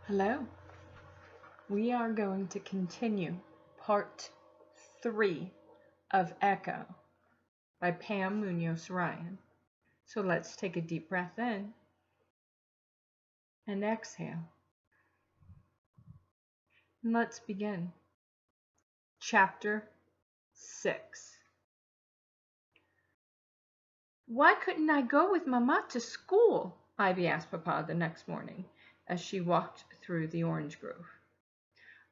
Hello. We are going to continue part 3 of Echo by Pam Munoz Ryan. So let's take a deep breath in and exhale. And let's begin. Chapter 6. Why couldn't I go with Mama to school? Ivy asked Papa the next morning as she walked through the orange grove.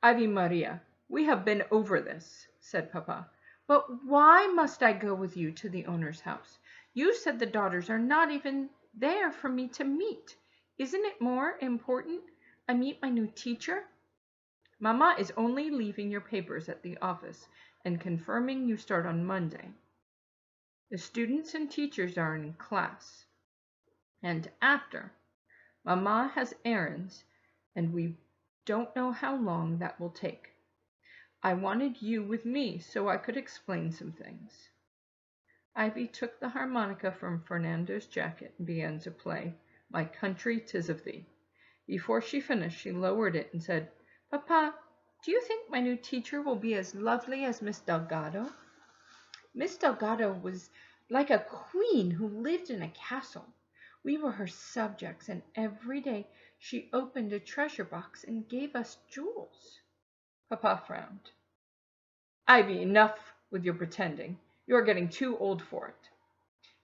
Ivy Maria, we have been over this, said Papa. But why must I go with you to the owner's house? You said the daughters are not even there for me to meet. Isn't it more important I meet my new teacher? Mama is only leaving your papers at the office and confirming you start on Monday. The students and teachers are in class. And after, Mama has errands, and we don't know how long that will take. I wanted you with me so I could explain some things. Ivy took the harmonica from Fernando's jacket and began to play My Country 'Tis of Thee. Before she finished, she lowered it and said, Papa, do you think my new teacher will be as lovely as Miss Delgado? Miss Delgado was like a queen who lived in a castle. We were her subjects, and every day she opened a treasure box and gave us jewels. Papa frowned. Ivy, enough with your pretending. You are getting too old for it.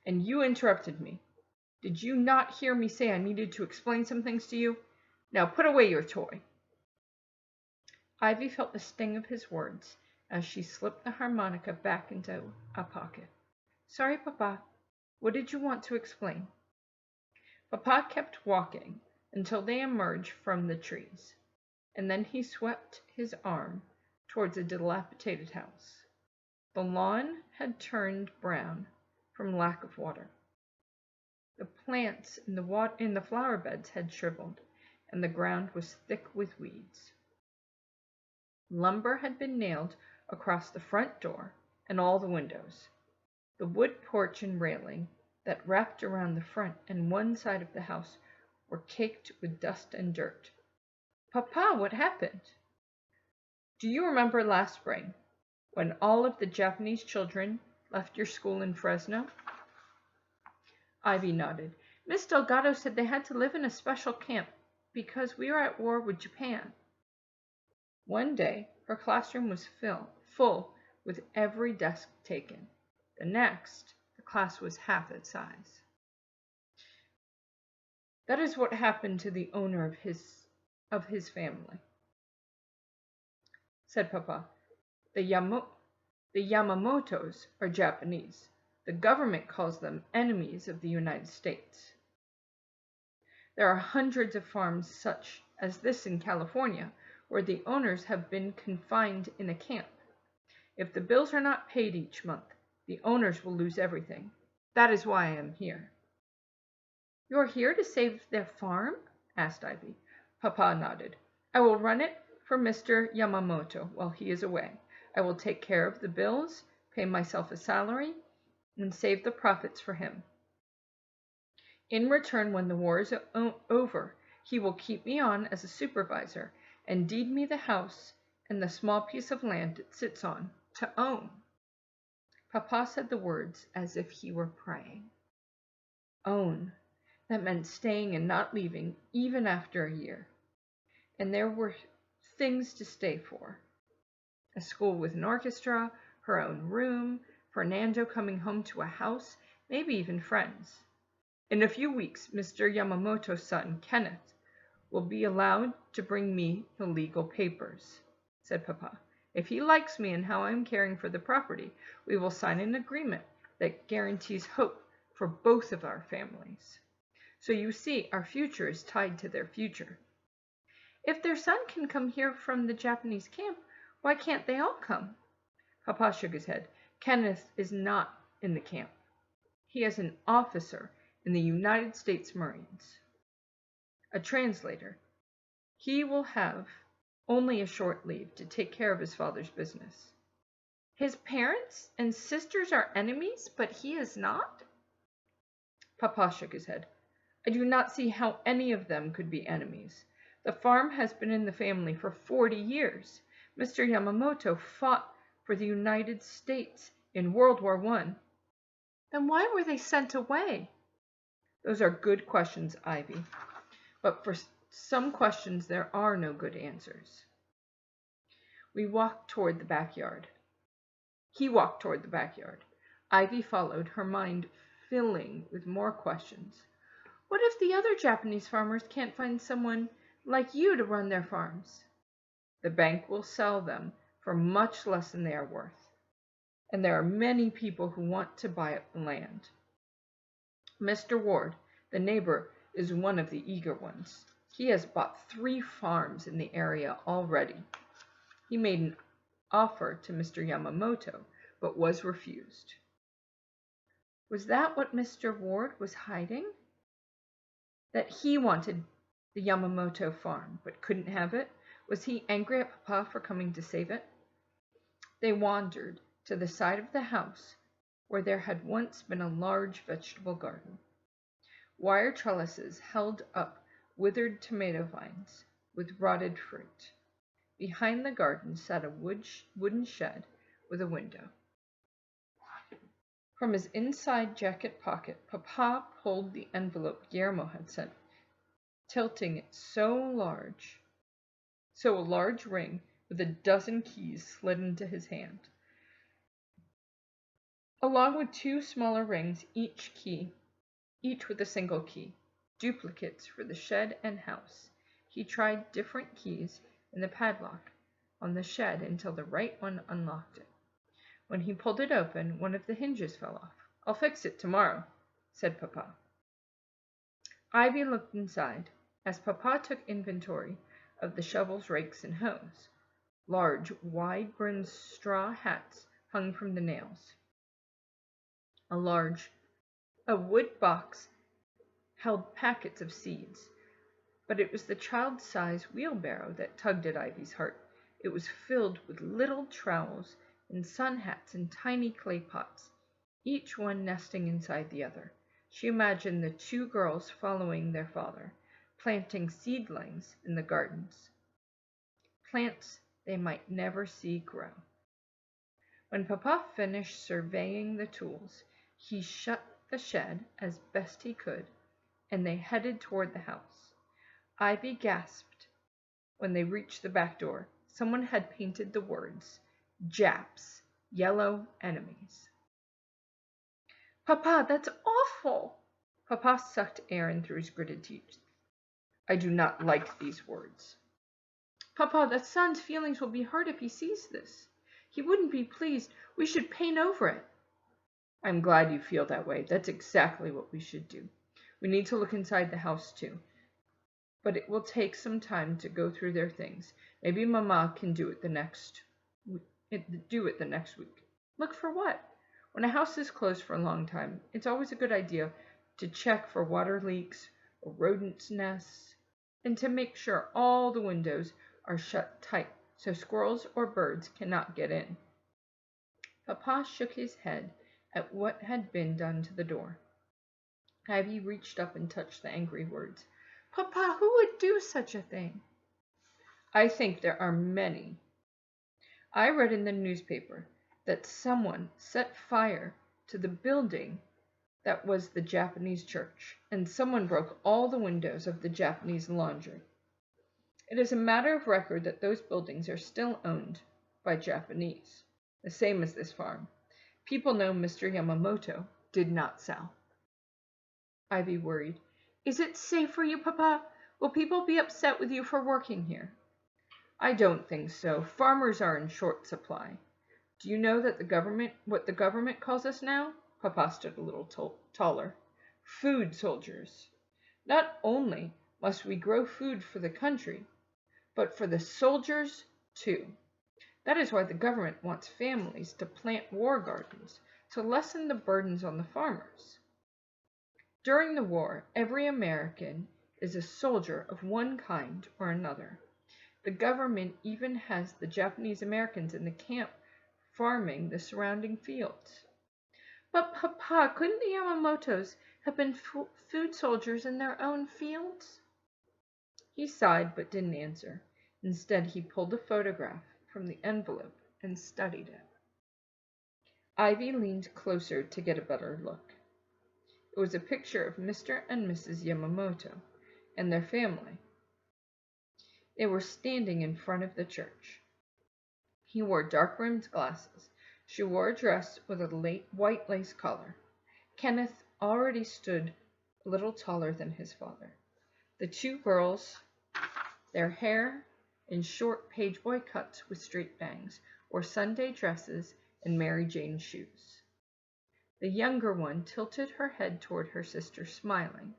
And you interrupted me. Did you not hear me say I needed to explain some things to you? Now put away your toy. Ivy felt the sting of his words as she slipped the harmonica back into a pocket. Sorry, Papa. What did you want to explain? Papa kept walking until they emerged from the trees, and then he swept his arm towards a dilapidated house. The lawn had turned brown from lack of water. The plants in the flower beds had shriveled, and the ground was thick with weeds. Lumber had been nailed across the front door and all the windows. The wood porch and railing that wrapped around the front and one side of the house were caked with dust and dirt. Papa, what happened? Do you remember last spring, when all of the Japanese children left your school in Fresno? Ivy nodded. Miss Delgado said they had to live in a special camp because we were at war with Japan. One day, her classroom was full with every desk taken. The next, the class was half its size. That is what happened to the owner of his family, said Papa. The Yamamotos are Japanese. The government calls them enemies of the United States. There are hundreds of farms such as this in California, where the owners have been confined in a camp. If the bills are not paid each month, the owners will lose everything. That is why I am here. You are here to save their farm? Asked Ivy. Papa nodded. I will run it for Mr. Yamamoto while he is away. I will take care of the bills, pay myself a salary, and save the profits for him. In return, when the war is over, he will keep me on as a supervisor and deed me the house and the small piece of land it sits on to own. Papa said the words as if he were praying. Own. That meant staying and not leaving, even after a year. And there were things to stay for. A school with an orchestra, her own room, Fernando coming home to a house, maybe even friends. In a few weeks, Mr. Yamamoto's son, Kenneth, will be allowed to bring me the legal papers, said Papa. If he likes me and how I am caring for the property, we will sign an agreement that guarantees hope for both of our families. So you see, our future is tied to their future. If their son can come here from the Japanese camp, why can't they all come? Papa shook his head. Kenneth is not in the camp. He is an officer in the United States Marines. A translator. He will have only a short leave to take care of his father's business. His parents and sisters are enemies, but he is not? Papa shook his head. I do not see how any of them could be enemies. The farm has been in the family for 40 years. Mr. Yamamoto fought for the United States in World War I. Then why were they sent away? Those are good questions, Ivy. But for some questions there are no good answers. We walked toward the backyard. He walked toward the backyard. Ivy followed, her mind filling with more questions. What if the other Japanese farmers can't find someone like you to run their farms? The bank will sell them for much less than they are worth. And there are many people who want to buy up the land. Mr. Ward, the neighbor, is one of the eager ones. He has bought 3 farms in the area already. He made an offer to Mr. Yamamoto, but was refused. Was that what Mr. Ward was hiding? That he wanted the Yamamoto farm, but couldn't have it? Was he angry at Papa for coming to save it? They wandered to the side of the house where there had once been a large vegetable garden. Wire trellises held up withered tomato vines with rotted fruit. Behind the garden sat a wooden shed with a window. From his inside jacket pocket, Papa pulled the envelope Guillermo had sent, tilting it so a large ring with a dozen keys slid into his hand. Along with 2 smaller rings, each with a single key, duplicates for the shed and house. He tried different keys in the padlock on the shed until the right one unlocked it. When he pulled it open, one of the hinges fell off. I'll fix it tomorrow, said Papa. Ivy looked inside as Papa took inventory of the shovels, rakes, and hoes. Large, wide-brimmed straw hats hung from the nails. A wood box held packets of seeds, but it was the child-sized wheelbarrow that tugged at Ivy's heart. It was filled with little trowels and sun hats and tiny clay pots, each one nesting inside the other. She imagined the 2 girls following their father, planting seedlings in the gardens, plants they might never see grow. When Papa finished surveying the tools, he shut the shed as best he could, and they headed toward the house. Ivy gasped when they reached the back door. Someone had painted the words, Japs, yellow enemies. Papa, that's awful! Papa sucked air in through his gritted teeth. I do not like these words. Papa, that son's feelings will be hurt if he sees this. He wouldn't be pleased. We should paint over it. I'm glad you feel that way. That's exactly what we should do. We need to look inside the house too. But it will take some time to go through their things. Maybe Mama can do it the next week. Look for what? When a house is closed for a long time, it's always a good idea to check for water leaks or rodents' nests, and to make sure all the windows are shut tight so squirrels or birds cannot get in. Papa shook his head at what had been done to the door. Ivy reached up and touched the angry words. Papa, who would do such a thing? I think there are many. I read in the newspaper that someone set fire to the building that was the Japanese church, and someone broke all the windows of the Japanese laundry. It is a matter of record that those buildings are still owned by Japanese, the same as this farm. People know Mr. Yamamoto did not sell. Ivy worried. Is it safe for you, Papa? Will people be upset with you for working here? I don't think so. Farmers are in short supply. Do you know that what the government calls us now? Papa stood a little taller. Food soldiers. Not only must we grow food for the country, but for the soldiers too. That is why the government wants families to plant war gardens to lessen the burdens on the farmers. During the war, every American is a soldier of one kind or another. The government even has the Japanese Americans in the camp farming the surrounding fields. But Papa, couldn't the Yamamotos have been food soldiers in their own fields? He sighed but didn't answer. Instead, he pulled a photograph from the envelope and studied it. Ivy leaned closer to get a better look. It was a picture of Mr. and Mrs. Yamamoto and their family. They were standing in front of the church. He wore dark-rimmed glasses. She wore a dress with a white lace collar. Kenneth already stood a little taller than his father. The two girls, their hair in short pageboy cuts with straight bangs, wore Sunday dresses and Mary Jane shoes. The younger one tilted her head toward her sister, smiling,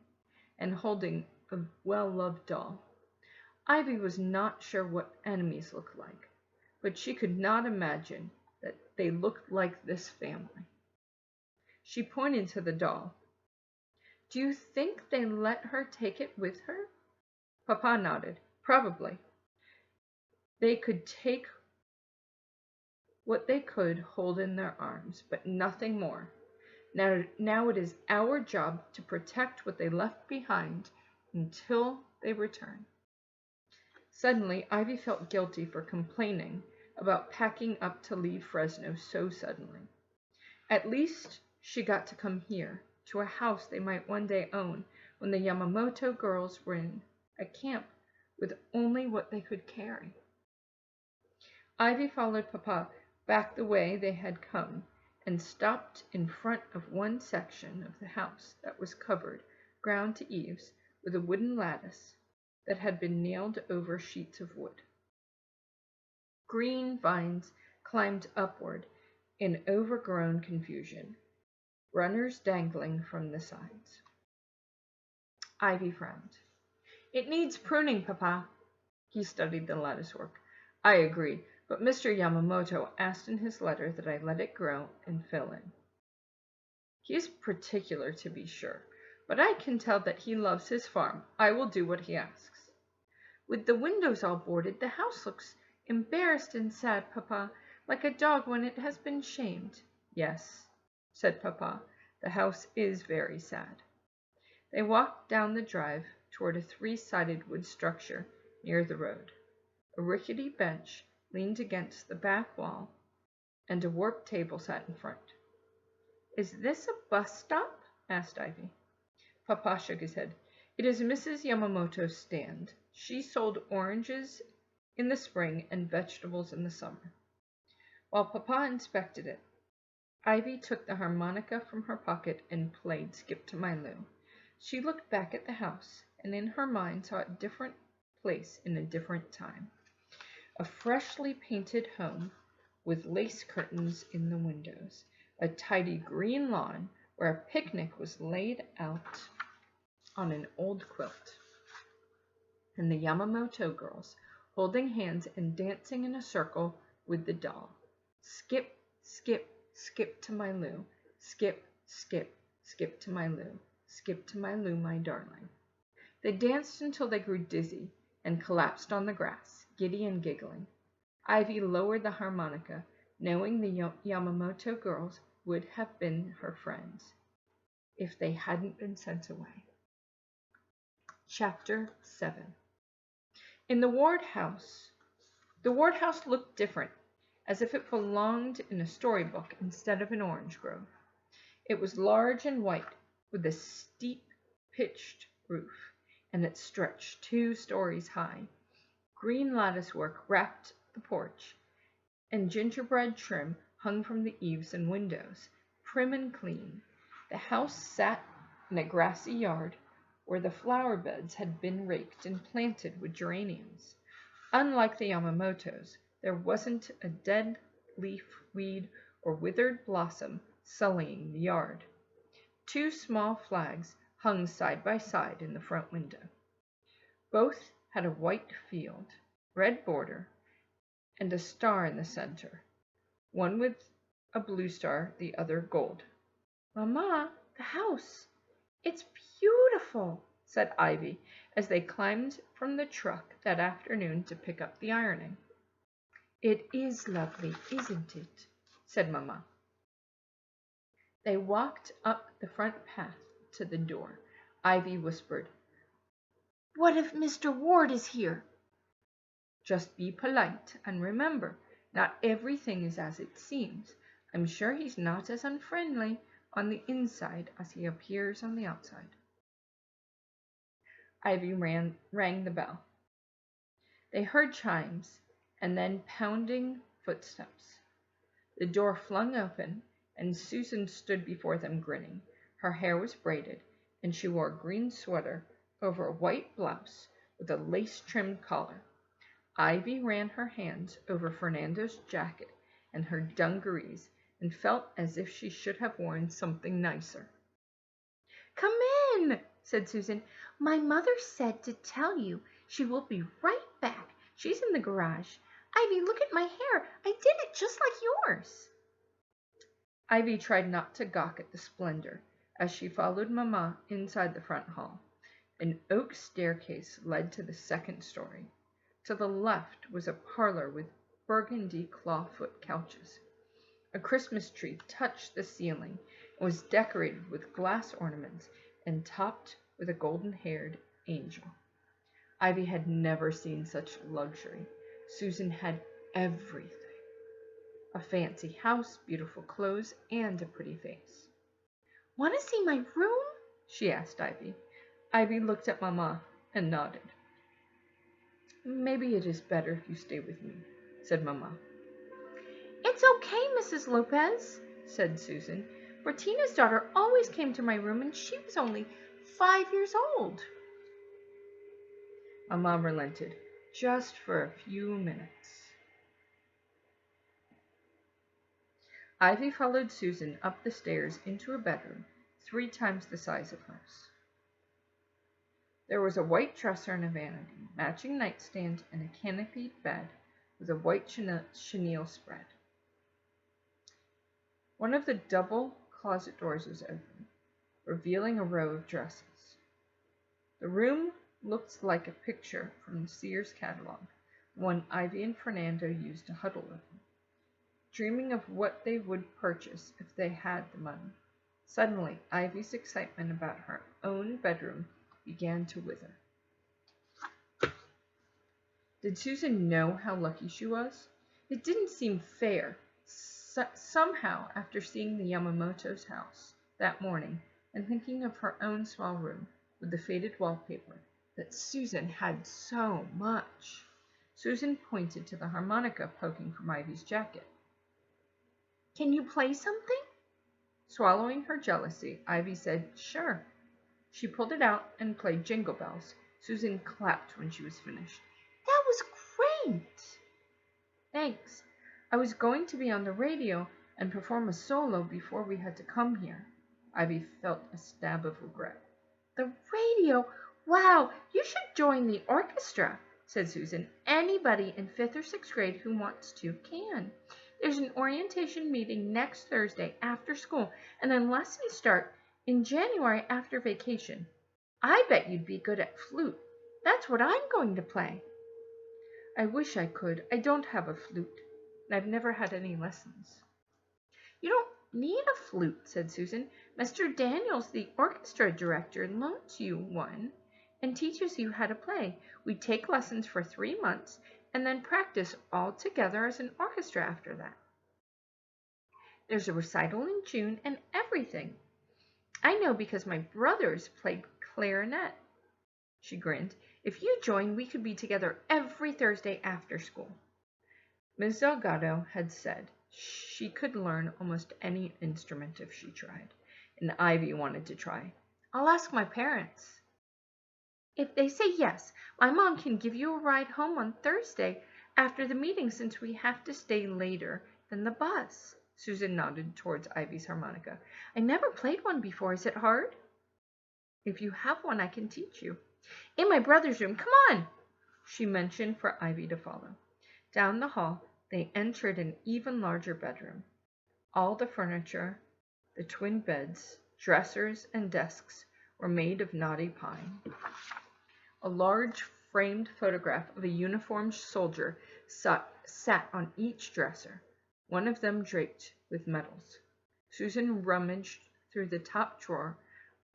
and holding a well-loved doll. Ivy was not sure what enemies looked like, but she could not imagine that they looked like this family. She pointed to the doll. "Do you think they let her take it with her?" Papa nodded. "Probably. They could take what they could hold in their arms, but nothing more. Now it is our job to protect what they left behind until they return." Suddenly, Ivy felt guilty for complaining about packing up to leave Fresno so suddenly. At least she got to come here, to a house they might one day own, when the Yamamoto girls were in a camp with only what they could carry. Ivy followed Papa back the way they had come and stopped in front of one section of the house that was covered, ground to eaves, with a wooden lattice that had been nailed over sheets of wood. Green vines climbed upward in overgrown confusion, runners dangling from the sides. Ivy frowned. "It needs pruning, Papa." He studied the latticework. "I agree, but Mr. Yamamoto asked in his letter that I let it grow and fill in. He is particular, to be sure, but I can tell that he loves his farm. I will do what he asks." "With the windows all boarded, the house looks embarrassed and sad, Papa, like a dog when it has been shamed." "Yes," said Papa, "the house is very sad." They walked down the drive toward a three-sided wood structure near the road. A rickety bench leaned against the back wall, and a warped table sat in front. "Is this a bus stop?" asked Ivy. Papa shook his head. "It is Mrs. Yamamoto's stand. She sold oranges in the spring and vegetables in the summer." While Papa inspected it, Ivy took the harmonica from her pocket and played "Skip to My Lou." She looked back at the house, and in her mind saw a different place in a different time. A freshly painted home with lace curtains in the windows, a tidy green lawn where a picnic was laid out on an old quilt, and the Yamamoto girls holding hands and dancing in a circle with the doll. "Skip, skip, skip to my Lou. Skip, skip, skip to my Lou. Skip to my Lou, my darling." They danced until they grew dizzy and collapsed on the grass, giddy and giggling. Ivy lowered the harmonica, knowing the Yamamoto girls would have been her friends if they hadn't been sent away. Chapter 7. In the ward house looked different, as if it belonged in a storybook instead of an orange grove. It was large and white, with a steep, pitched roof, and it stretched 2 stories high. Green latticework wrapped the porch, and gingerbread trim hung from the eaves and windows, prim and clean. The house sat in a grassy yard where the flower beds had been raked and planted with geraniums. Unlike the Yamamotos, there wasn't a dead leaf, weed, or withered blossom sullying the yard. 2 small flags hung side by side in the front window. Both had a white field, red border, and a star in the center, one with a blue star, the other gold. "Mama, the house! It's beautiful," said Ivy as they climbed from the truck that afternoon to pick up the ironing. "It is lovely, isn't it?" said Mama. They walked up the front path to the door. Ivy whispered, What if Mr. Ward is here? Just be polite, and remember, not everything is as it seems. I'm sure he's not as unfriendly on the inside as he appears on the outside. Ivy rang the bell. They heard chimes, and then pounding footsteps. The door flung open, and Susan stood before them grinning. Her hair was braided, and she wore a green sweater over a white blouse with a lace-trimmed collar. Ivy ran her hands over Fernando's jacket and her dungarees and felt as if she should have worn something nicer. Come in, said Susan. My mother said to tell you she will be right back. She's in the garage. Ivy, look at my hair. I did it just like yours. Ivy tried not to gawk at the splendor as she followed Mamma inside the front hall. An oak staircase led to the second story. To the left was a parlor with burgundy clawfoot couches. A Christmas tree touched the ceiling and was decorated with glass ornaments and topped with a golden-haired angel. Ivy had never seen such luxury. Susan had everything. A fancy house, beautiful clothes, and a pretty face. Want to see my room? She asked Ivy. Ivy looked at Mamma and nodded. Maybe it is better if you stay with me, said Mamma. It's okay, Mrs. Lopez, said Susan, for Tina's daughter always came to my room and she was only 5 years old. Mamma relented, just for a few minutes. Ivy followed Susan up the stairs into a bedroom 3 times the size of hers. There was a white dresser and a vanity, matching nightstand, and a canopied bed with a white chenille spread. One of the double closet doors was open, revealing a row of dresses. The room looked like a picture from the Sears catalog, the one Ivy and Fernando used to huddle over, dreaming of what they would purchase if they had the money. Suddenly, Ivy's excitement about her own bedroom began to wither. Did Susan know how lucky she was? It didn't seem fair. Somehow, after seeing the Yamamoto's house that morning and thinking of her own small room with the faded wallpaper, that Susan had so much. Susan pointed to the harmonica poking from Ivy's jacket. Can you play something? Swallowing her jealousy, Ivy said, sure. She pulled it out and played Jingle Bells. Susan clapped when she was finished. That was great. Thanks. I was going to be on the radio and perform a solo before we had to come here. Ivy felt a stab of regret. The radio? Wow, you should join the orchestra, said Susan. Anybody in 5th or 6th grade who wants to can. There's an orientation meeting next Thursday after school, and then lessons start in January after vacation. I bet you'd be good at flute. That's what I'm going to play. I wish I could. I don't have a flute, and I've never had any lessons. You don't need a flute, said Susan. Mr. Daniels, the orchestra director, loans you one and teaches you how to play. We take lessons for 3 months and then practice all together as an orchestra after that. There's a recital in June and everything. I know because my brothers played clarinet. She grinned. If you join, we could be together every Thursday after school. Ms. Delgado had said she could learn almost any instrument if she tried, and Ivy wanted to try. I'll ask my parents. If they say yes, my mom can give you a ride home on Thursday after the meeting since we have to stay later than the bus. Susan nodded towards Ivy's harmonica. I never played one before. Is it hard? If you have one, I can teach you. In my brother's room. Come on, she mentioned for Ivy to follow. Down the hall, they entered an even larger bedroom. All the furniture, the twin beds, dressers, and desks were made of knotty pine. A large framed photograph of a uniformed soldier sat on each dresser, one of them draped with medals. Susan rummaged through the top drawer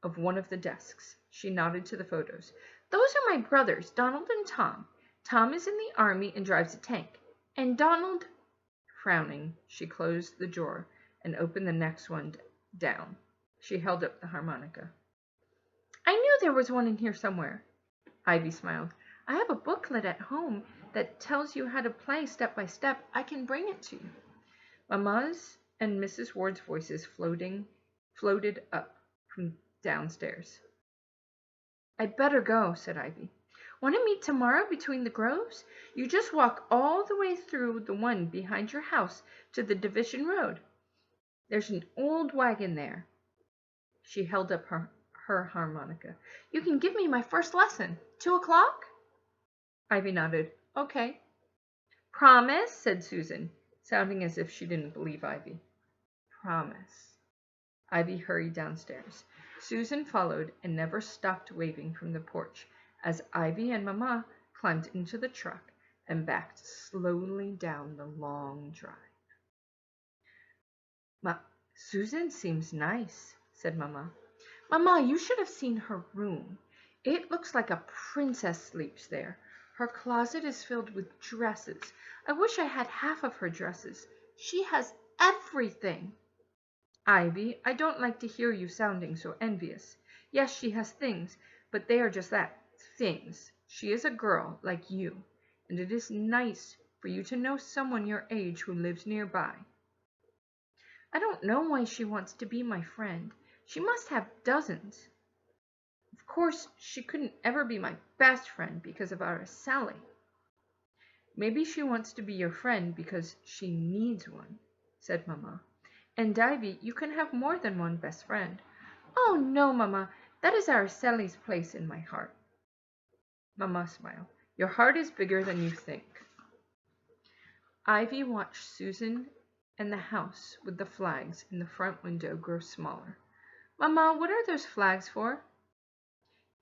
of one of the desks. She nodded to the photos. Those are my brothers, Donald and Tom. Tom is in the army and drives a tank. And Donald, frowning, she closed the drawer and opened the next one down. She held up the harmonica. I knew there was one in here somewhere. Ivy smiled. I have a booklet at home that tells you how to play step by step. I can bring it to you. Mama's and Mrs. Ward's voices floated up from downstairs. I'd better go, said Ivy. Want to meet tomorrow between the groves? You just walk all the way through the one behind your house to the Division Road. There's an old wagon there. She held up her harmonica. You can give me my first lesson. 2:00? Ivy nodded. Okay. Promise, said Susan, sounding as if she didn't believe Ivy. Promise. Ivy hurried downstairs. Susan followed and never stopped waving from the porch as Ivy and Mama climbed into the truck and backed slowly down the long drive. Susan seems nice, said Mama. Mama, you should have seen her room. It looks like a princess sleeps there. Her closet is filled with dresses. I wish I had half of her dresses. She has everything. Ivy, I don't like to hear you sounding so envious. Yes, she has things, but they are just that, things. She is a girl like you, and it is nice for you to know someone your age who lives nearby. I don't know why she wants to be my friend. She must have dozens. Of course, she couldn't ever be my best friend because of Araceli. Maybe she wants to be your friend because she needs one, said Mama. And Ivy, you can have more than one best friend. Oh, no, Mama, that is Araceli's place in my heart. Mama smiled. Your heart is bigger than you think. Ivy watched Susan and the house with the flags in the front window grow smaller. Mama, what are those flags for?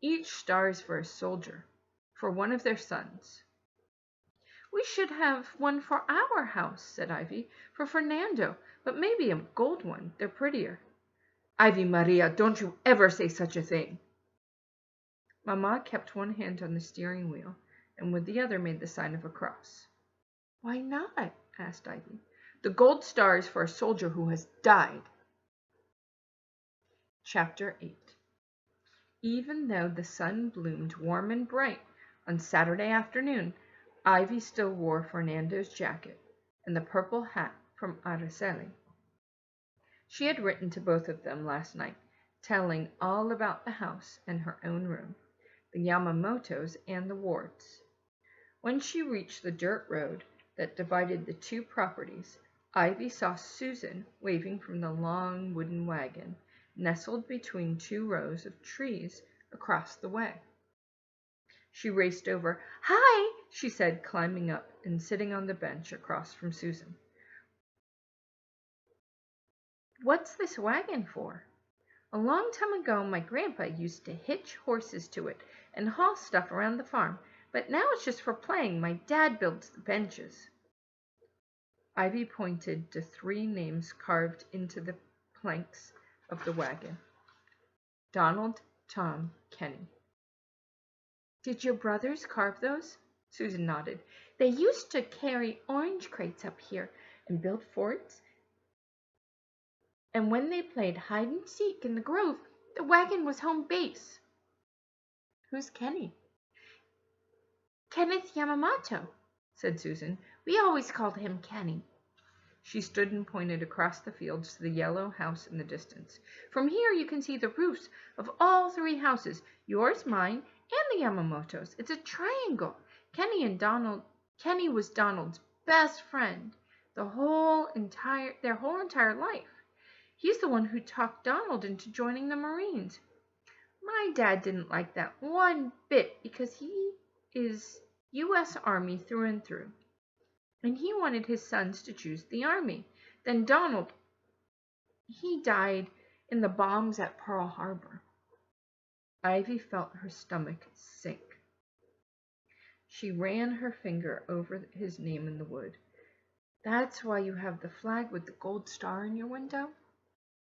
Each star is for a soldier, for one of their sons. We should have one for our house, said Ivy, for Fernando, but maybe a gold one. They're prettier. Ivy Maria, don't you ever say such a thing. Mama kept one hand on the steering wheel and with the other made the sign of a cross. Why not? Asked Ivy. The gold star is for a soldier who has died. Chapter 8. Even though the sun bloomed warm and bright on Saturday afternoon, Ivy still wore Fernando's jacket and the purple hat from Araceli. She had written to both of them last night, telling all about the house and her own room, the Yamamotos and the Wards. When she reached the dirt road that divided the two properties, Ivy saw Susan waving from the long wooden wagon nestled between two rows of trees across the way. She raced over. Hi, she said, climbing up and sitting on the bench across from Susan. What's this wagon for? A long time ago, my grandpa used to hitch horses to it and haul stuff around the farm, but now it's just for playing. My dad builds the benches. Ivy pointed to 3 names carved into the planks of the wagon. Donald, Tom, Kenny. Did your brothers carve those? Susan nodded. They used to carry orange crates up here and build forts. And when they played hide and seek in the grove, the wagon was home base. Who's Kenny? Kenneth Yamamoto, said Susan. We always called him Kenny. She stood and pointed across the fields to the yellow house in the distance. From here you can see the roofs of all 3 houses, yours, mine, and the Yamamotos. It's a triangle. Kenny was Donald's best friend their whole entire life. He's the one who talked Donald into joining the Marines. My dad didn't like that one bit because he is U.S. Army through and through. And he wanted his sons to choose the Army. Then Donald, he died in the bombs at Pearl Harbor. Ivy felt her stomach sink. She ran her finger over his name in the wood. That's why you have the flag with the gold star in your window?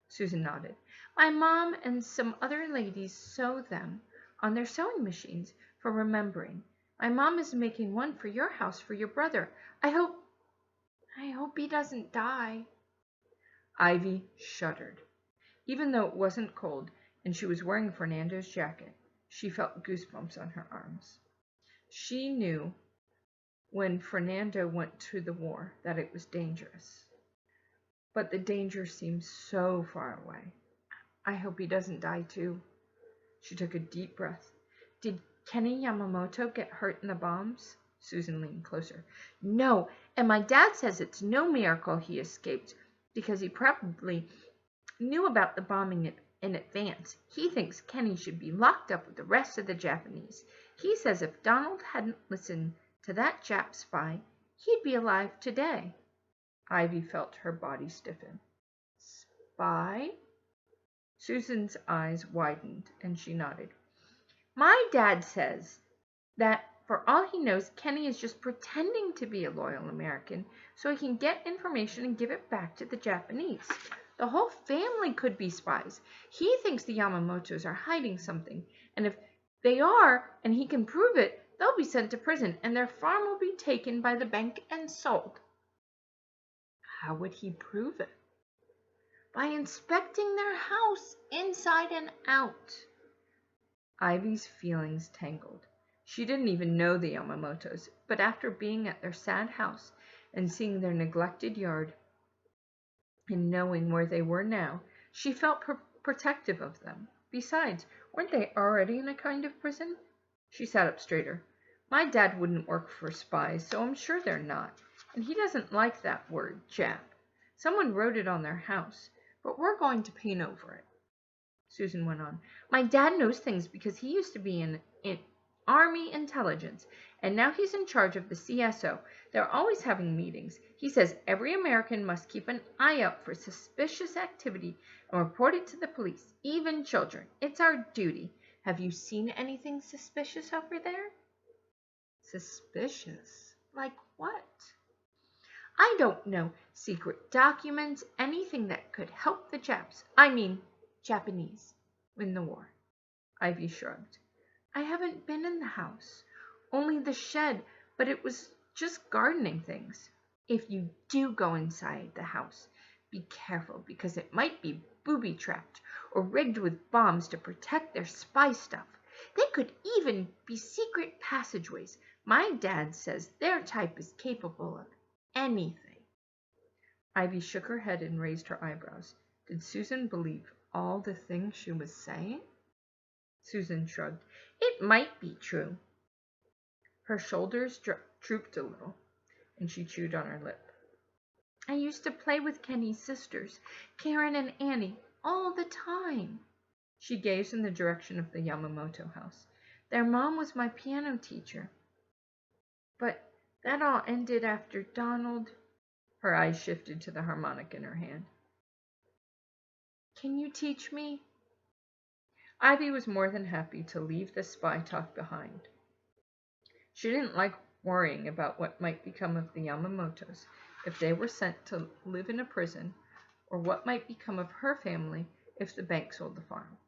Susan nodded. My mom and some other ladies sew them on their sewing machines. for remembering. My mom is making one for your house for your brother. I hope he doesn't die." Ivy shuddered. Even though it wasn't cold and she was wearing Fernando's jacket, she felt goosebumps on her arms. She knew when Fernando went to the war that it was dangerous. But the danger seemed so far away. I hope he doesn't die too. She took a deep breath. Did Kenny Yamamoto get hurt in the bombs? Susan leaned closer. No, and my dad says it's no miracle he escaped, because he probably knew about the bombing in advance. He thinks Kenny should be locked up with the rest of the Japanese. He says if Donald hadn't listened to that Jap spy, he'd be alive today. Ivy felt her body stiffen. Spy? Susan's eyes widened and she nodded. My dad says that for all he knows, Kenny is just pretending to be a loyal American so he can get information and give it back to the Japanese. The whole family could be spies. He thinks the Yamamotos are hiding something, and if they are, and he can prove it, they'll be sent to prison, and their farm will be taken by the bank and sold. How would he prove it? By inspecting their house inside and out. Ivy's feelings tangled. She didn't even know the Yamamotos, but after being at their sad house and seeing their neglected yard and knowing where they were now, she felt protective of them. Besides, weren't they already in a kind of prison? She sat up straighter. My dad wouldn't work for spies, so I'm sure they're not. And he doesn't like that word, Jap. Someone wrote it on their house, but we're going to paint over it. Susan went on. My dad knows things because he used to be in Army intelligence, and now he's in charge of the CSO. They're always having meetings. He says every American must keep an eye out for suspicious activity and report it to the police, even children. It's our duty. Have you seen anything suspicious over there? Suspicious? Like what? I don't know. Secret documents, anything that could help the Japanese, win the war. Ivy shrugged. I haven't been in the house, only the shed, but it was just gardening things. If you do go inside the house, be careful because it might be booby-trapped or rigged with bombs to protect their spy stuff. They could even be secret passageways. My dad says their type is capable of anything. Ivy shook her head and raised her eyebrows. Did Susan believe all the things she was saying? Susan shrugged. It might be true. Her shoulders drooped a little, and she chewed on her lip. I used to play with Kenny's sisters, Karen and Annie, all the time. She gazed in the direction of the Yamamoto house. Their mom was my piano teacher. But that all ended after Donald. Her eyes shifted to the harmonica in her hand. Can you teach me? Ivy was more than happy to leave the spy talk behind. She didn't like worrying about what might become of the Yamamotos if they were sent to live in a prison, or what might become of her family if the bank sold the farm.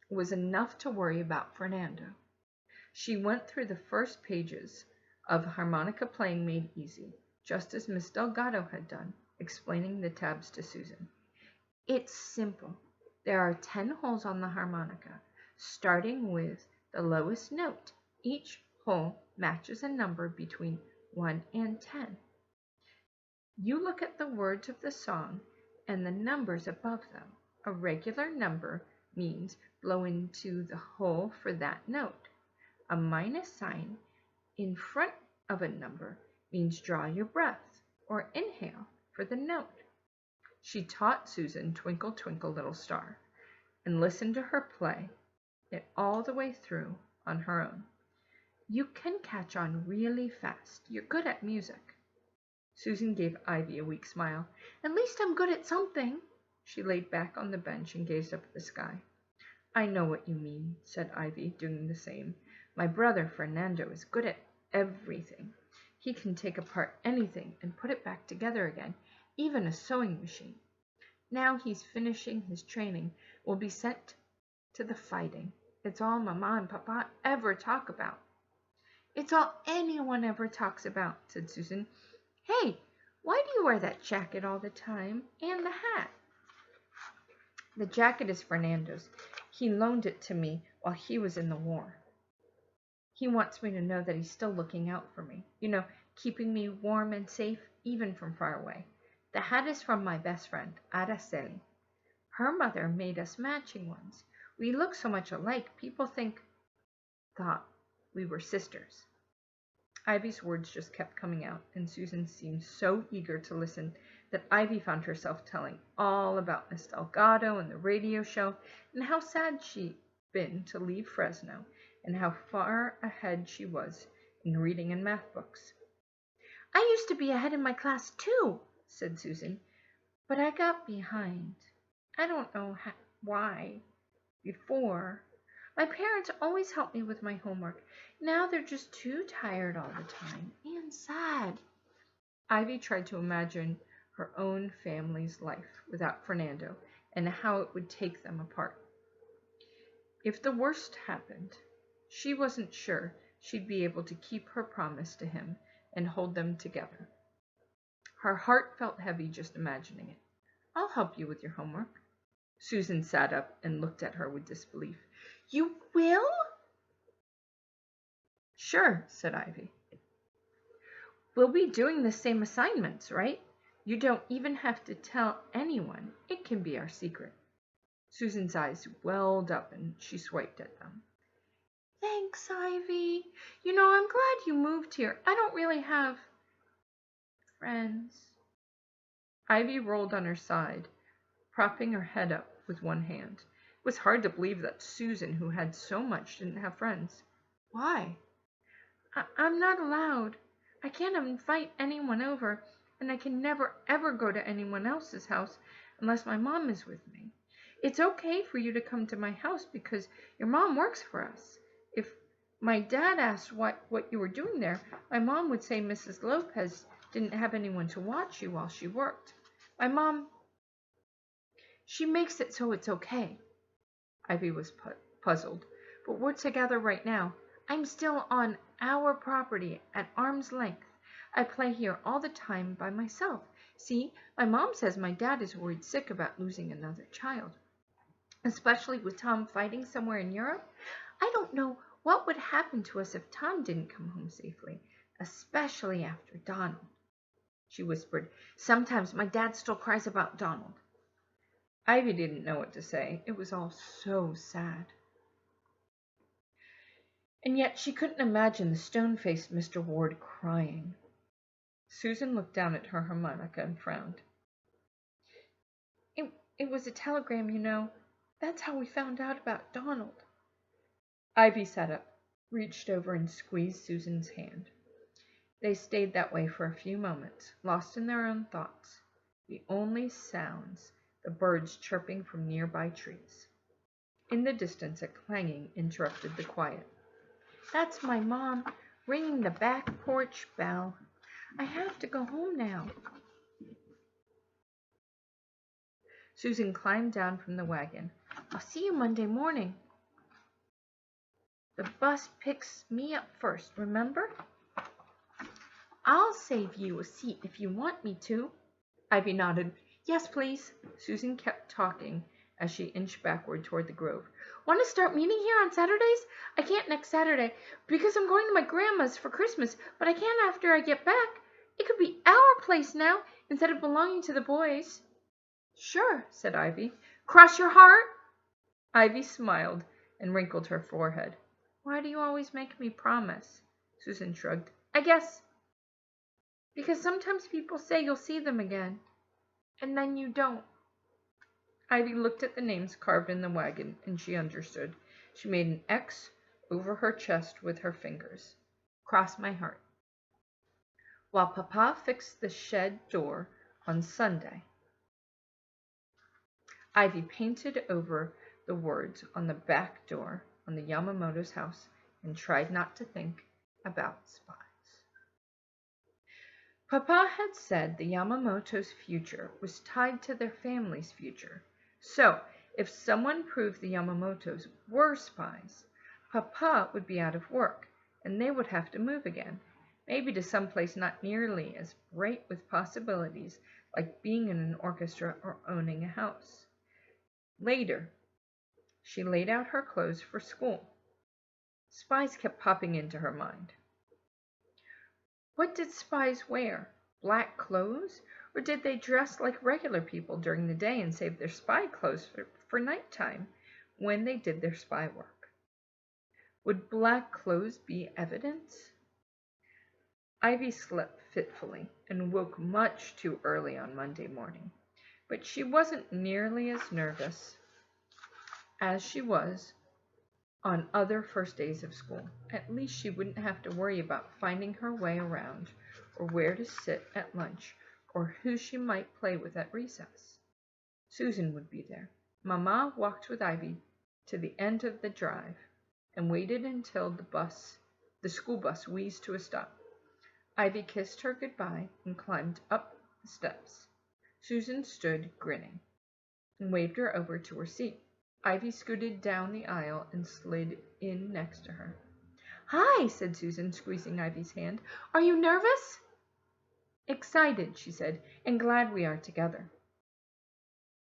It was enough to worry about Fernando. She went through the first pages of Harmonica Playing Made Easy, just as Miss Delgado had done, explaining the tabs to Susan. It's simple. There are 10 holes on the harmonica, starting with the lowest note. Each hole matches a number between 1 and 10. You look at the words of the song and the numbers above them. A regular number means blow into the hole for that note. A minus sign in front of a number means draw your breath or inhale for the note. She taught Susan Twinkle, Twinkle, Little Star and listened to her play it all the way through on her own. You can catch on really fast. You're good at music. Susan gave Ivy a weak smile. At least I'm good at something. She laid back on the bench and gazed up at the sky. I know what you mean, said Ivy, doing the same. My brother Fernando is good at everything. He can take apart anything and put it back together again, even a sewing machine. Now he's finishing his training, will be sent to the fighting. It's all Mama and Papa ever talk about. It's all anyone ever talks about, said Susan. Hey, why do you wear that jacket all the time and the hat? The jacket is Fernando's. He loaned it to me while he was in the war. He wants me to know that he's still looking out for me. Keeping me warm and safe, even from far away. The hat is from my best friend, Araceli. Her mother made us matching ones. We look so much alike, people thought we were sisters. Ivy's words just kept coming out, and Susan seemed so eager to listen that Ivy found herself telling all about Miss Delgado and the radio show, and how sad she'd been to leave Fresno, and how far ahead she was in reading and math books. I used to be ahead in my class too, said Susan, but I got behind. I don't know why. Before, my parents always helped me with my homework. Now they're just too tired all the time and sad. Ivy tried to imagine her own family's life without Fernando and how it would take them apart. If the worst happened, she wasn't sure she'd be able to keep her promise to him and hold them together. Her heart felt heavy just imagining it. I'll help you with your homework. Susan sat up and looked at her with disbelief. You will? Sure, said Ivy. We'll be doing the same assignments, right? You don't even have to tell anyone. It can be our secret. Susan's eyes welled up and she swiped at them. Thanks, Ivy. I'm glad you moved here. I don't really have friends. Ivy rolled on her side, propping her head up with one hand. It was hard to believe that Susan, who had so much, didn't have friends. Why? I'm not allowed. I can't invite anyone over, and I can never ever go to anyone else's house unless my mom is with me. It's okay for you to come to my house because your mom works for us. If my dad asked what you were doing there, my mom would say Mrs. Lopez didn't have anyone to watch you while she worked. My mom, she makes it so it's okay. Ivy was puzzled. But we're together right now. I'm still on our property at arm's length. I play here all the time by myself. See, my mom says my dad is worried sick about losing another child. Especially with Tom fighting somewhere in Europe. I don't know what would happen to us if Tom didn't come home safely, especially after Donald. She whispered, sometimes my dad still cries about Donald. Ivy didn't know what to say. It was all so sad. And yet she couldn't imagine the stone-faced Mr. Ward crying. Susan looked down at her harmonica and frowned. It was a telegram, That's how we found out about Donald. Ivy sat up, reached over and squeezed Susan's hand. They stayed that way for a few moments, lost in their own thoughts. The only sounds, the birds chirping from nearby trees. In the distance, a clanging interrupted the quiet. That's my mom ringing the back porch bell. I have to go home now. Susan climbed down from the wagon. I'll see you Monday morning. The bus picks me up first, remember? I'll save you a seat if you want me to. Ivy nodded. Yes, please. Susan kept talking as she inched backward toward the grove. Want to start meeting here on Saturdays? I can't next Saturday because I'm going to my grandma's for Christmas, but I can after I get back. It could be our place now instead of belonging to the boys. Sure, said Ivy. Cross your heart? Ivy smiled and wrinkled her forehead. Why do you always make me promise? Susan shrugged. I guess because sometimes people say you'll see them again, and then you don't. Ivy looked at the names carved in the wagon, and she understood. She made an X over her chest with her fingers. Cross my heart. While Papa fixed the shed door on Sunday, Ivy painted over the words on the back door on the Yamamoto's house and tried not to think about spies. Papa had said the Yamamoto's future was tied to their family's future. So, If someone proved the Yamamotos were spies, Papa would be out of work, and they would have to move again, maybe to someplace not nearly as bright with possibilities, like being in an orchestra or owning a house. Later, she laid out her clothes for school. Spies kept popping into her mind. What did spies wear? Black clothes? Or did they dress like regular people during the day and save their spy clothes for nighttime when they did their spy work? Would black clothes be evidence? Ivy slept fitfully and woke much too early on Monday morning, but she wasn't nearly as nervous as she was on other first days of school. At least she wouldn't have to worry about finding her way around, or where to sit at lunch, or who she might play with at recess. Susan would be there. Mama walked with Ivy to the end of the drive and waited until the school bus wheezed to a stop. Ivy kissed her goodbye and climbed up the steps. Susan stood grinning and waved her over to her seat. Ivy scooted down the aisle and slid in next to her. "Hi," said Susan, squeezing Ivy's hand. "Are you nervous?" "Excited," she said, "and glad we are together."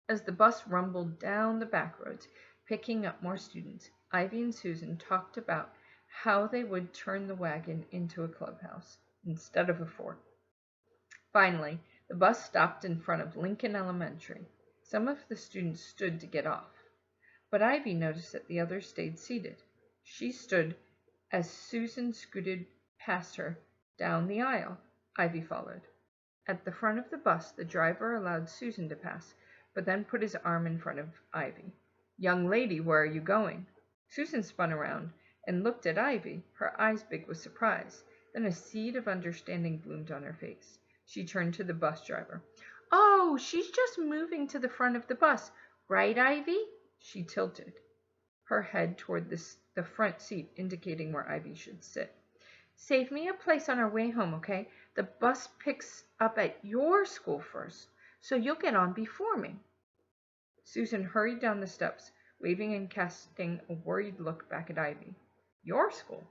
As the bus rumbled down the back roads, picking up more students, Ivy and Susan talked about how they would turn the wagon into a clubhouse instead of a fort. Finally, the bus stopped in front of Lincoln Elementary. Some of the students stood to get off, but Ivy noticed that the others stayed seated. She stood as Susan scooted past her down the aisle. Ivy followed. At the front of the bus, the driver allowed Susan to pass, but then put his arm in front of Ivy. "Young lady, where are you going?" Susan spun around and looked at Ivy, her eyes big with surprise. Then a seed of understanding bloomed on her face. She turned to the bus driver. "Oh, she's just moving to the front of the bus. Right, Ivy?" She tilted her head toward the front seat, indicating where Ivy should sit. "Save me a place on our way home, okay? The bus picks up at your school first, so you'll get on before me." Susan hurried down the steps, waving and casting a worried look back at Ivy. "Your school?"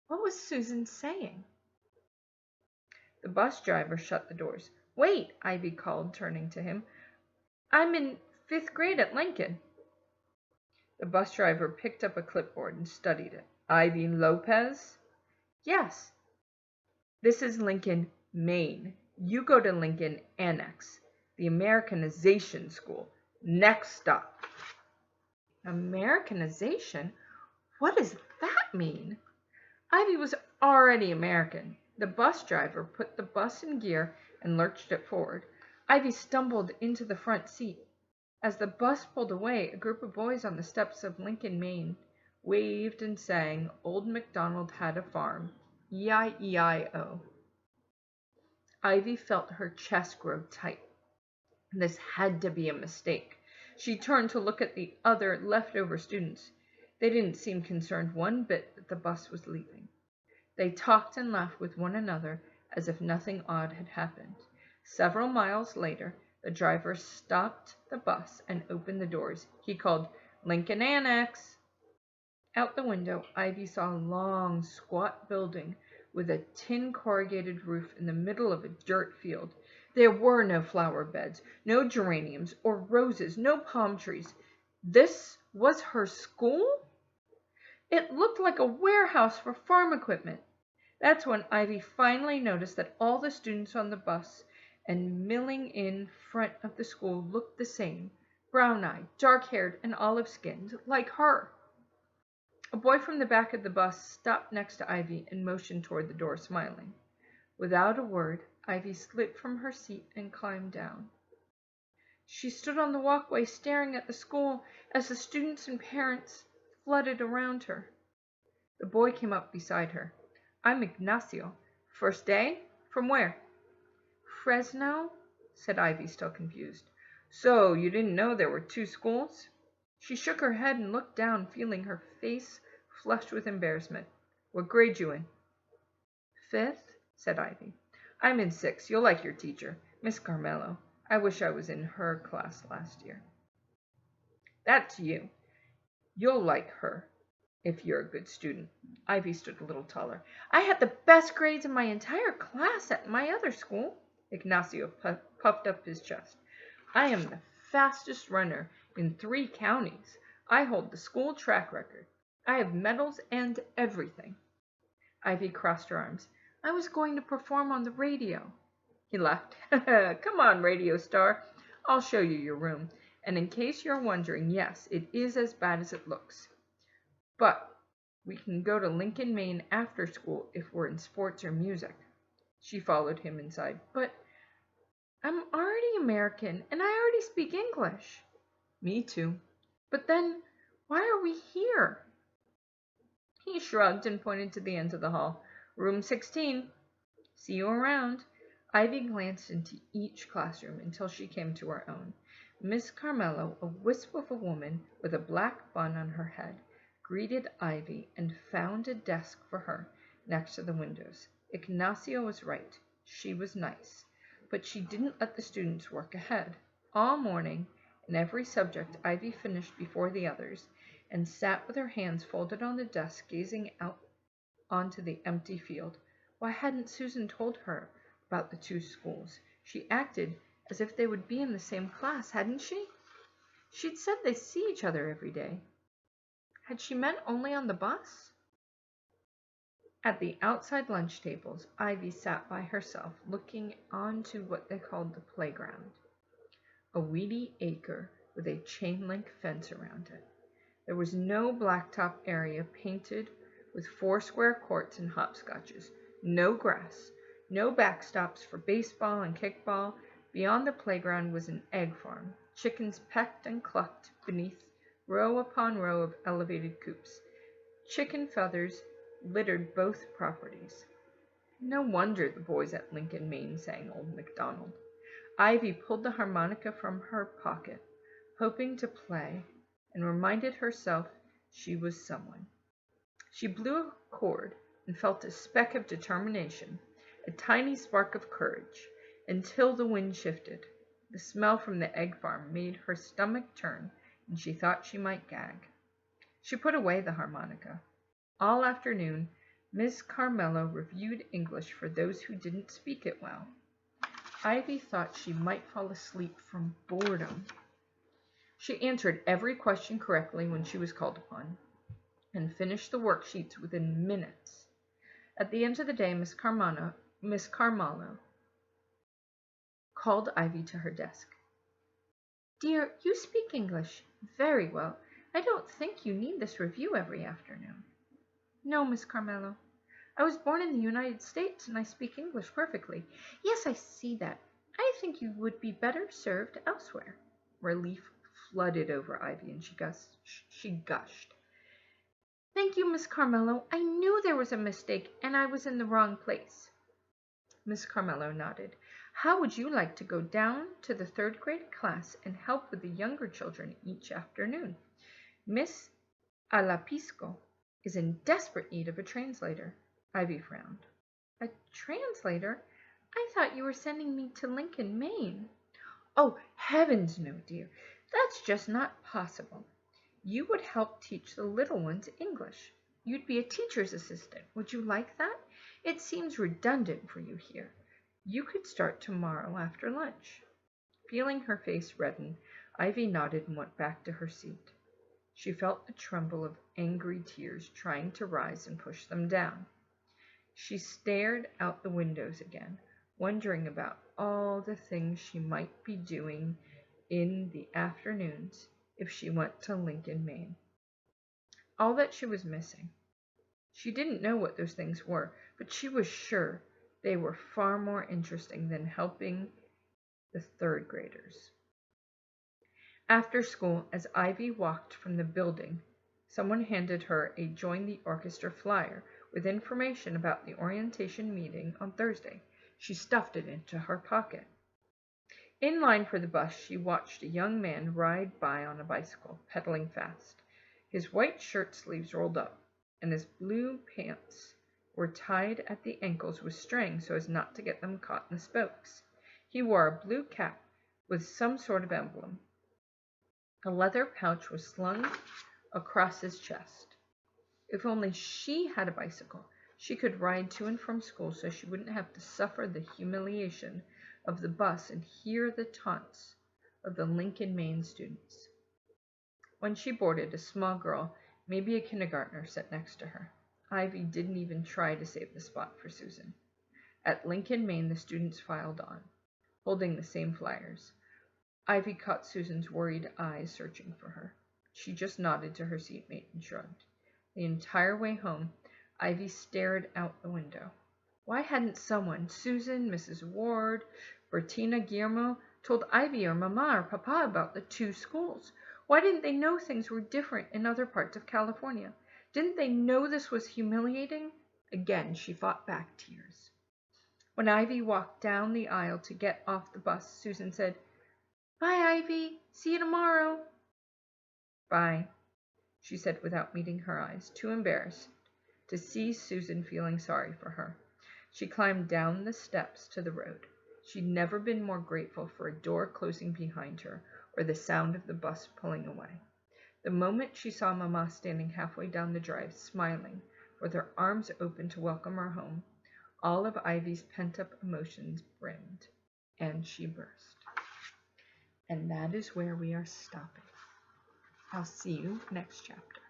What was Susan saying? The bus driver shut the doors. "Wait," Ivy called, turning to him. "I'm in 5th grade at Lincoln." The bus driver picked up a clipboard and studied it. "Ivy Lopez?" "Yes." "This is Lincoln, Maine. You go to Lincoln Annex, the Americanization school. Next stop." Americanization? What does that mean? Ivy was already American. The bus driver put the bus in gear and lurched it forward. Ivy stumbled into the front seat. As the bus pulled away, a group of boys on the steps of Lincoln, Maine, waved and sang "Old MacDonald Had a Farm," E-I-E-I-O. Ivy felt her chest grow tight. This had to be a mistake. She turned to look at the other leftover students. They didn't seem concerned one bit that the bus was leaving. They talked and laughed with one another as if nothing odd had happened. Several miles later, the driver stopped the bus and opened the doors. He called, "Lincoln Annex." Out the window, Ivy saw a long, squat building with a tin corrugated roof in the middle of a dirt field. There were no flower beds, no geraniums or roses, no palm trees. This was her school? It looked like a warehouse for farm equipment. That's when Ivy finally noticed that all the students on the bus and milling in front of the school looked the same, brown-eyed, dark-haired, and olive-skinned, like her. A boy from the back of the bus stopped next to Ivy and motioned toward the door, smiling. Without a word, Ivy slid from her seat and climbed down. She stood on the walkway staring at the school as the students and parents flooded around her. The boy came up beside her. "I'm Ignacio. First day? From where?" "Fresno," said Ivy, still confused. "So you didn't know there were 2 schools?" She shook her head and looked down, feeling her face flushed with embarrassment. "What grade you in?" "5th," said Ivy. "I'm in 6th. You'll like your teacher, Miss Carmelo. I wish I was in her class last year." That's you. You'll like her if you're a good student. Ivy stood a little taller. I had the best grades in my entire class at my other school. Ignacio puffed up his chest. I am the fastest runner in 3 counties. I hold the school track record. I have medals and everything. Ivy crossed her arms. I was going to perform on the radio. He laughed. Come on, radio star. I'll show you your room. And in case you're wondering, yes, it is as bad as it looks. But we can go to Lincoln, Maine after school if we're in sports or music. She followed him inside. But I'm already American, and I already speak English. Me too. But then, why are we here? He shrugged and pointed to the end of the hall. Room 16. See you around. Ivy glanced into each classroom until she came to her own. Miss Carmelo, a wisp of a woman with a black bun on her head, greeted Ivy and found a desk for her next to the windows. Ignacio was right. She was nice. But she didn't let the students work ahead. All morning, in every subject, Ivy finished before the others and sat with her hands folded on the desk, gazing out onto the empty field. Why hadn't Susan told her about the 2 schools? She acted as if they would be in the same class, hadn't she? She'd said they see each other every day. Had she meant only on the bus? At the outside lunch tables, Ivy sat by herself, looking onto what they called the playground, a weedy acre with a chain-link fence around it. There was no blacktop area painted with 4 square courts and hopscotches, no grass, no backstops for baseball and kickball. Beyond the playground was an egg farm. Chickens pecked and clucked beneath row upon row of elevated coops. Chicken feathers littered both properties. No wonder the boys at Lincoln, Maine sang Old MacDonald. Ivy pulled the harmonica from her pocket, hoping to play, and reminded herself she was someone. She blew a chord and felt a speck of determination, a tiny spark of courage, until the wind shifted. The smell from the egg farm made her stomach turn, and she thought she might gag. She put away the harmonica. All afternoon, Miss Carmelo reviewed English for those who didn't speak it well. Ivy thought she might fall asleep from boredom. She answered every question correctly when she was called upon, and finished the worksheets within minutes. At the end of the day, Miss Carmelo called Ivy to her desk. Dear, you speak English very well. I don't think you need this review every afternoon. No, Miss Carmelo. I was born in the United States, and I speak English perfectly. Yes, I see that. I think you would be better served elsewhere. Relief flooded over Ivy, and she gushed. Thank you, Miss Carmelo. I knew there was a mistake, and I was in the wrong place. Miss Carmelo nodded. How would you like to go down to the 3rd grade class and help with the younger children each afternoon? Miss Alapisco is in desperate need of a translator. Ivy frowned. A translator? I thought you were sending me to Lincoln, Maine. Oh, heavens no, dear. That's just not possible. You would help teach the little ones English. You'd be a teacher's assistant. Would you like that? It seems redundant for you here. You could start tomorrow after lunch. Feeling her face redden, Ivy nodded and went back to her seat. She felt a tremble of angry tears trying to rise and push them down. She stared out the windows again, wondering about all the things she might be doing in the afternoons if she went to Lincoln, Maine. All that she was missing. She didn't know what those things were, but she was sure they were far more interesting than helping the 3rd graders. After school, as Ivy walked from the building, someone handed her a Join the Orchestra flyer with information about the orientation meeting on Thursday. She stuffed it into her pocket. In line for the bus, she watched a young man ride by on a bicycle, pedaling fast. His white shirt sleeves rolled up, and his blue pants were tied at the ankles with string so as not to get them caught in the spokes. He wore a blue cap with some sort of emblem. A leather pouch was slung across his chest. If only she had a bicycle, she could ride to and from school so she wouldn't have to suffer the humiliation of the bus and hear the taunts of the Lincoln, Maine students. When she boarded, a small girl, maybe a kindergartner, sat next to her. Ivy didn't even try to save the spot for Susan. At Lincoln, Maine, the students filed on, holding the same flyers. Ivy caught Susan's worried eyes searching for her. She just nodded to her seatmate and shrugged. The entire way home, Ivy stared out the window. Why hadn't someone, Susan, Mrs. Ward, Bertina, Guillermo, told Ivy or Mama or Papa about the two schools? Why didn't they know things were different in other parts of California? Didn't they know this was humiliating? Again, she fought back tears. When Ivy walked down the aisle to get off the bus, Susan said, "Bye, Ivy. See you tomorrow." "Bye," she said without meeting her eyes, too embarrassed to see Susan feeling sorry for her. She climbed down the steps to the road. She'd never been more grateful for a door closing behind her or the sound of the bus pulling away. The moment she saw Mama standing halfway down the drive, smiling, with her arms open to welcome her home, all of Ivy's pent-up emotions brimmed, and she burst. And that is where we are stopping. I'll see you next chapter.